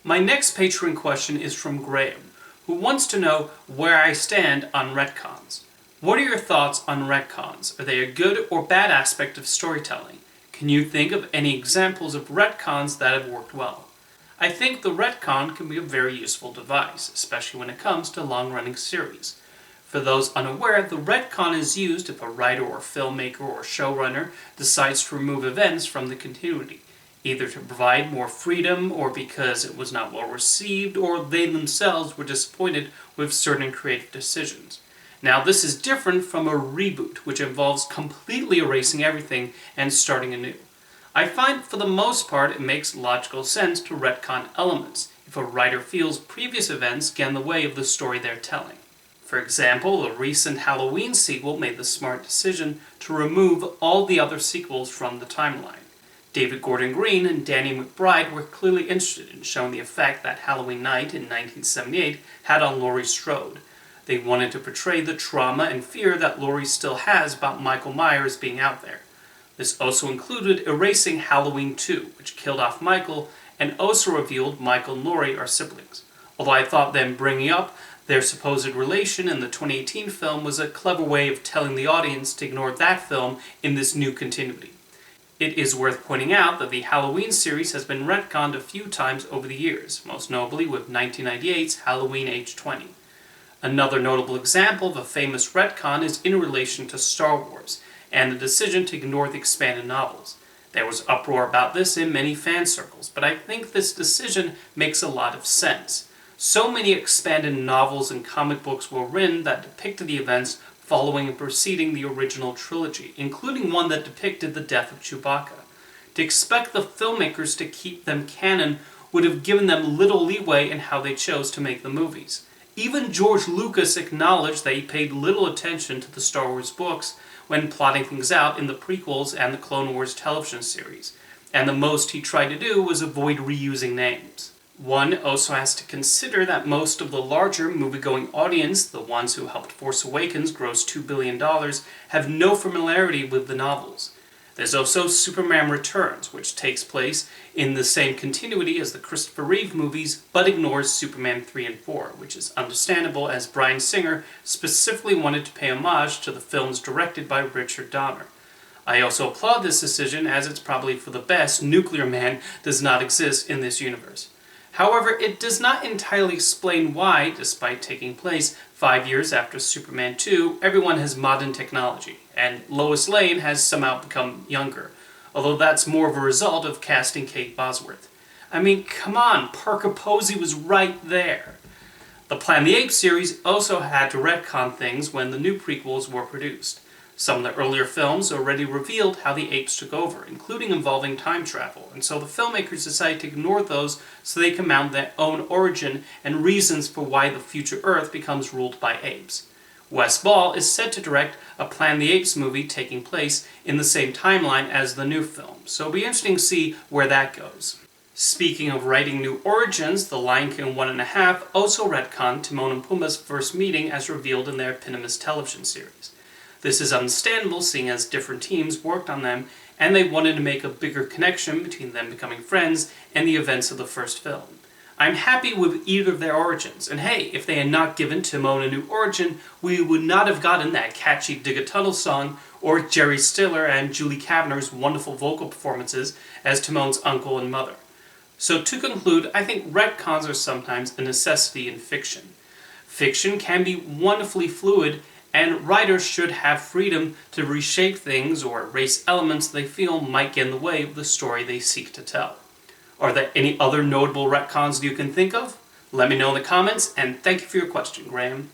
My next Patreon question is from Graham, who wants to know where I stand on retcons. What are your thoughts on retcons? Are they a good or bad aspect of storytelling? Can you think of any examples of retcons that have worked well? I think the retcon can be a very useful device, especially when it comes to long-running series. For those unaware, the retcon is used if a writer or filmmaker or showrunner decides to remove events from the continuity, either to provide more freedom or because it was not well received or they themselves were disappointed with certain creative decisions. Now, this is different from a reboot, which involves completely erasing everything and starting anew. I find for the most part it makes logical sense to retcon elements if a writer feels previous events get in the way of the story they're telling. For example, the recent Halloween sequel made the smart decision to remove all the other sequels from the timeline. David Gordon Green and Danny McBride were clearly interested in showing the effect that Halloween Night in 1978 had on Laurie Strode. They wanted to portray the trauma and fear that Laurie still has about Michael Myers being out there. This also included erasing Halloween 2, which killed off Michael, and also revealed Michael and Laurie are siblings. Although I thought them bringing up their supposed relation in the 2018 film was a clever way of telling the audience to ignore that film in this new continuity. It is worth pointing out that the Halloween series has been retconned a few times over the years, most notably with 1998's Halloween H20. Another notable example of a famous retcon is in relation to Star Wars, and the decision to ignore the expanded novels. There was uproar about this in many fan circles, but I think this decision makes a lot of sense. So many expanded novels and comic books were written that depicted the events following and preceding the original trilogy, including one that depicted the death of Chewbacca. To expect the filmmakers to keep them canon would have given them little leeway in how they chose to make the movies. Even George Lucas acknowledged that he paid little attention to the Star Wars books when plotting things out in the prequels and the Clone Wars television series, and the most he tried to do was avoid reusing names. One also has to consider that most of the larger movie-going audience, the ones who helped Force Awakens gross $2 billion, have no familiarity with the novels. There's also Superman Returns, which takes place in the same continuity as the Christopher Reeve movies, but ignores Superman 3 and 4, which is understandable as Bryan Singer specifically wanted to pay homage to the films directed by Richard Donner. I also applaud this decision as it's probably for the best Nuclear Man does not exist in this universe. However, it does not entirely explain why, despite taking place 5 years after Superman 2, everyone has modern technology, and Lois Lane has somehow become younger, although that's more of a result of casting Kate Bosworth. I mean, come on, Parker Posey was right there. The Planet of the Apes series also had to retcon things when the new prequels were produced. Some of the earlier films already revealed how the apes took over, including involving time travel, and so the filmmakers decided to ignore those so they can mount their own origin and reasons for why the future Earth becomes ruled by apes. Wes Ball is set to direct a Planet of the Apes movie taking place in the same timeline as the new film, so it'll be interesting to see where that goes. Speaking of writing new origins, The Lion King 1.5 also retconned Timon and Pumbaa's first meeting as revealed in their eponymous television series. This is understandable seeing as different teams worked on them, and they wanted to make a bigger connection between them becoming friends and the events of the first film. I'm happy with either of their origins, and hey, if they had not given Timon a new origin, we would not have gotten that catchy Dig a Tunnel song, or Jerry Stiller and Julie Kavner's wonderful vocal performances as Timon's uncle and mother. So to conclude, I think retcons are sometimes a necessity in fiction. Fiction can be wonderfully fluid, and writers should have freedom to reshape things or erase elements they feel might get in the way of the story they seek to tell. Are there any other notable retcons you can think of? Let me know in the comments, and thank you for your question, Graham.